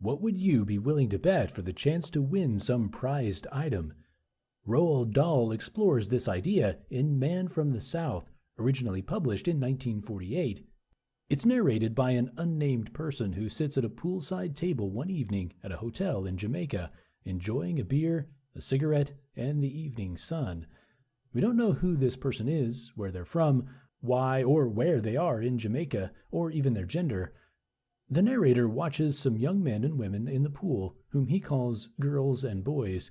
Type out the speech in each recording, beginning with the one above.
What would you be willing to bet for the chance to win some prized item? Roald Dahl explores this idea in Man from the South, originally published in 1948. It's narrated by an unnamed person who sits at a poolside table one evening at a hotel in Jamaica, enjoying a beer, a cigarette, and the evening sun. We don't know who this person is, where they're from, why or where they are in Jamaica, or even their gender. The narrator watches some young men and women in the pool, whom he calls girls and boys.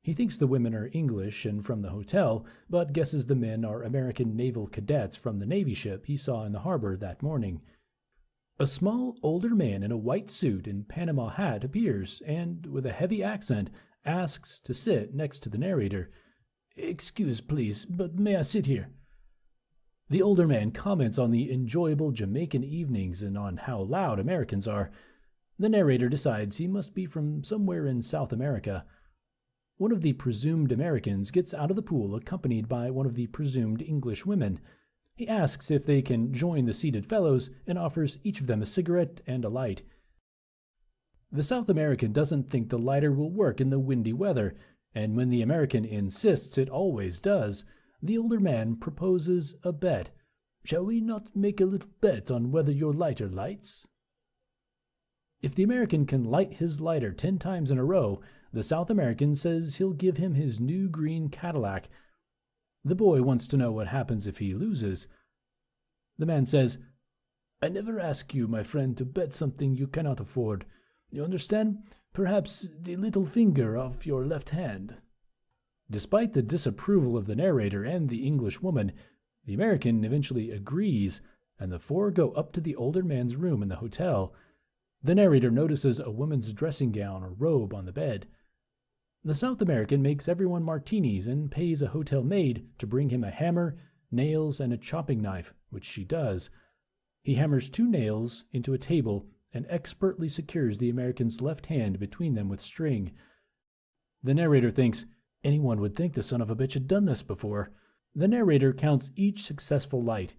He thinks the women are English and from the hotel, but guesses the men are American naval cadets from the Navy ship he saw in the harbor that morning. A small, older man in a white suit and Panama hat appears and, with a heavy accent, asks to sit next to the narrator. "Excuse, please, but may I sit here?" The older man comments on the enjoyable Jamaican evenings and on how loud Americans are. The narrator decides he must be from somewhere in South America. One of the presumed Americans gets out of the pool accompanied by one of the presumed English women. He asks if they can join the seated fellows and offers each of them a cigarette and a light. The South American doesn't think the lighter will work in the windy weather, and when the American insists it always does, the older man proposes a bet. "Shall we not make a little bet on whether your lighter lights?" If the American can light his lighter 10 times in a row, the South American says he'll give him his new green Cadillac. The boy wants to know what happens if he loses. The man says, "I never ask you, my friend, to bet something you cannot afford. You understand? Perhaps the little finger of your left hand." Despite the disapproval of the narrator and the English woman, the American eventually agrees, and the four go up to the older man's room in the hotel. The narrator notices a woman's dressing gown or robe on the bed. The South American makes everyone martinis and pays a hotel maid to bring him a hammer, nails, and a chopping knife, which she does. He hammers 2 nails into a table and expertly secures the American's left hand between them with string. The narrator thinks, anyone would think the son of a bitch had done this before. The narrator counts each successful light.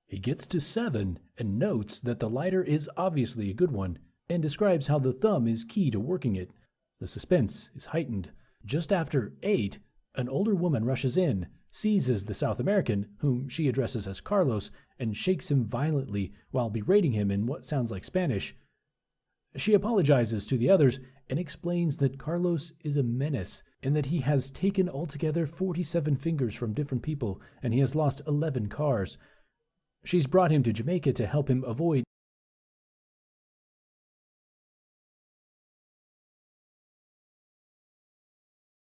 He gets to 7 and notes that the lighter is obviously a good one, and describes how the thumb is key to working it. The suspense is heightened. Just after 8, an older woman rushes in, seizes the South American, whom she addresses as Carlos, and shakes him violently while berating him in what sounds like Spanish. She apologizes to the others and explains that Carlos is a menace and that he has taken altogether 47 fingers from different people and he has lost 11 cars. She's brought him to Jamaica to help him avoid